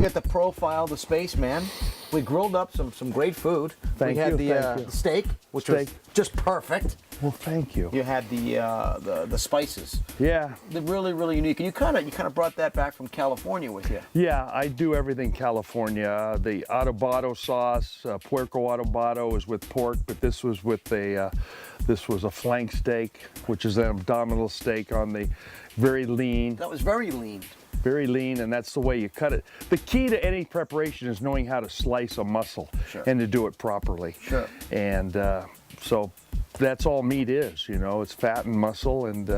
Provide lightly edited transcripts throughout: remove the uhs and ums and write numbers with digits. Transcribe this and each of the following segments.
get to profile the spaceman. We grilled up some great food. Thank we had you, the steak, which was just perfect. Well, thank you. You had the spices. Yeah. They're really, really unique. And you kind of brought that back from California with you. Yeah, I do everything California. The adobado sauce, puerco adobado, is with pork, but this was with this was a flank steak, which is an abdominal steak on the very lean. That was very lean. Very lean, and that's the way you cut it. The key to any preparation is knowing how to slice a muscle and to do it properly. Sure. And so that's all meat is, you know, it's fat and muscle, and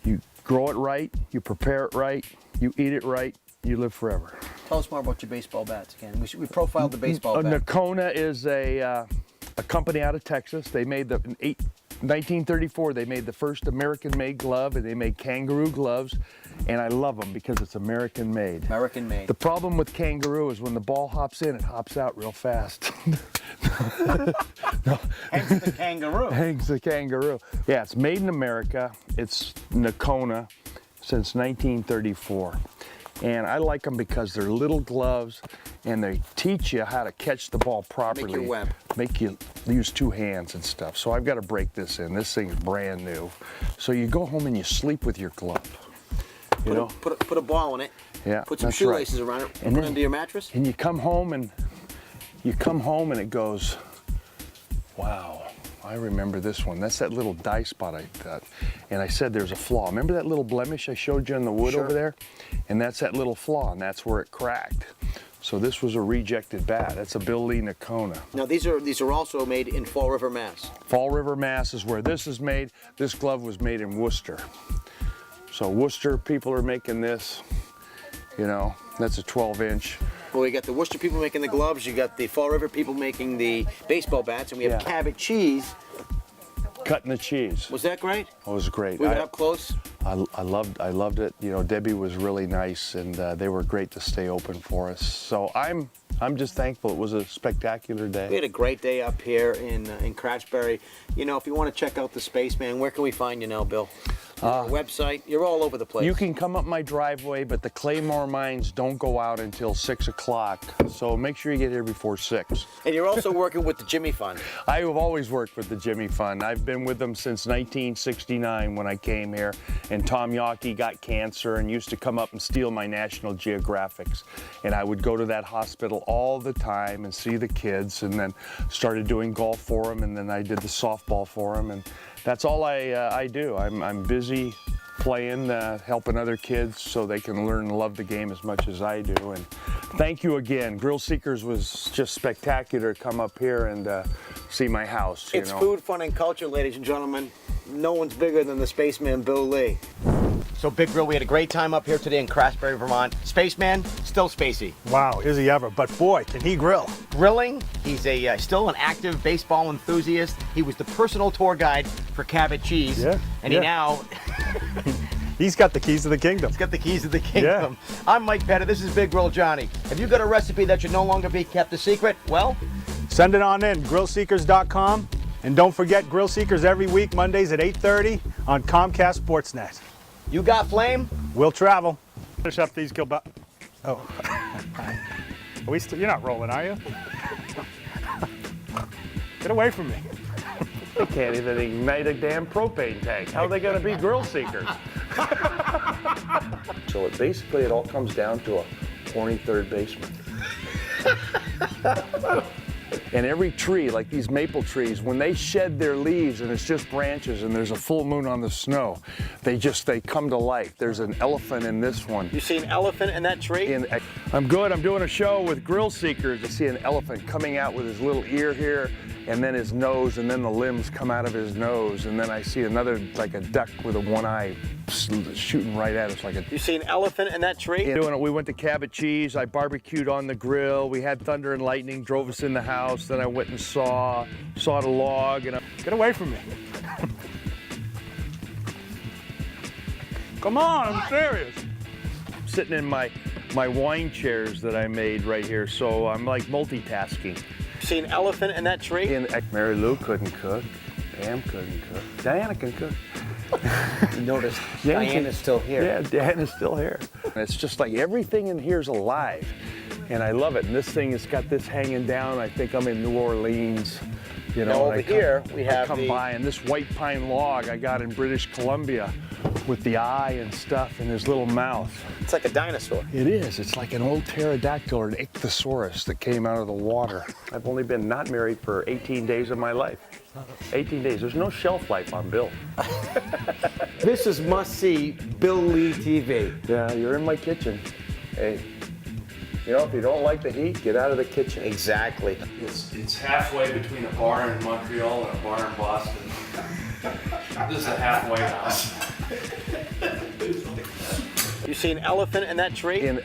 you grow it right, you prepare it right, you eat it right, you live forever. Tell us more about your baseball bats again. We profiled the baseball bat. Nakona is a company out of Texas. They made in 1934, they made the first American-made glove, and they made kangaroo gloves, and I love them because it's American-made. American-made. The problem with kangaroo is when the ball hops in, it hops out real fast. No. Hence the kangaroo. Hence the kangaroo. Yeah, it's made in America. It's Nakona since 1934. And I like them because they're little gloves, and they teach you how to catch the ball properly. Make your web. Make you use two hands and stuff. So I've got to break this in. This thing's brand new. So you go home and you sleep with your glove. Put a ball in it. Yeah. Put some shoelaces around it. And put it into your mattress. And you come home and it goes, wow. I remember this one. That's that little dye spot I got. And I said there's a flaw. Remember that little blemish I showed you in the wood over there? And that's that little flaw, and that's where it cracked. So this was a rejected bat. That's a Bill Lee Nakona. Now these are also made in Fall River, Mass. Fall River, Mass is where this is made. This glove was made in Worcester. So Worcester people are making this. You know, that's a 12-inch. Well, we got the Worcester people making the gloves, you got the Fall River people making the baseball bats, and we have Cabot Cheese. Cutting the cheese. Was that great? It was great. We were up close. I loved it. You know, Debbie was really nice, and they were great to stay open for us. So I'm just thankful. It was a spectacular day. We had a great day up here in Craftsbury. You know, if you want to check out the Spaceman, where can we find you now, Bill? Website. You're all over the place. You can come up my driveway, but the Claymore mines don't go out until 6 o'clock. So make sure you get here before 6. And you're also working with the Jimmy Fund. I have always worked with the Jimmy Fund. I've been with them since 1969 when I came here. And Tom Yockey got cancer and used to come up and steal my National Geographics. And I would go to that hospital all the time and see the kids, and then started doing golf for them, and then I did the softball for them. And that's all I do. I'm busy playing, helping other kids so they can learn and love the game as much as I do. And thank you again. Grill Seekers was just spectacular to come up here and see my house. It's food, fun, and culture, ladies and gentlemen. No one's bigger than the Spaceman, Bill Lee. So Big Grill, we had a great time up here today in Craftsbury, Vermont. Spaceman, still spacey. Wow, is he ever? But boy, can he grill. Grilling, he's still an active baseball enthusiast. He was the personal tour guide for Cabot Cheese. Yeah, and he now... He's got the keys to the kingdom. He's got the keys to the kingdom. Yeah. I'm Mike Pettit, this is Big Grill Johnny. Have you got a recipe that should no longer be kept a secret? Well, send it on in, grillseekers.com. And don't forget Grill Seekers every week, Mondays at 8:30 on Comcast Sportsnet. You got flame? We'll travel. Finish up these kielbasa. Oh. Are we you're not rolling, are you? Get away from me. They can't even ignite a damn propane tank. How are they going to be Grill Seekers? So basically it all comes down to a horny third baseman. And every tree, like these maple trees, when they shed their leaves and it's just branches and there's a full moon on the snow, they come to life. There's an elephant in this one. You see an elephant in that tree? I'm good. I'm doing a show with Grill Seekers. I see an elephant coming out with his little ear here, and then his nose, and then the limbs come out of his nose, and then I see another, like a duck with a one eye shooting right at us like a... You see an elephant in that tree? We went to Cabot Cheese. I barbecued on the grill. We had thunder and lightning, drove us in the house. Then I went and sawed a log. And Get away from me. Come on, I'm serious. I'm sitting in my wine chairs that I made right here, so I'm like multitasking. You see an elephant in that tree? Mary Lou couldn't cook. Pam couldn't cook. Diana can cook. You notice Diana's still here. Yeah, Diana's still here. It's just like everything in here is alive. and I love it. And this thing has got this hanging down. I think I'm in New Orleans. You know, Now over here we have I come by, and this white pine log I got in British Columbia with the eye and stuff and his little mouth. It's like a dinosaur. It is. It's like an old pterodactyl or an ichthyosaurus that came out of the water. I've only been not married for 18 days of my life. 18 days. There's no shelf life on Bill. This is must-see Bill Lee TV. Yeah, you're in my kitchen. Hey, you know, if you don't like the heat, get out of the kitchen. Exactly. It's halfway between a bar in Montreal and a bar in Boston. This is a halfway house. You see an elephant in that tree?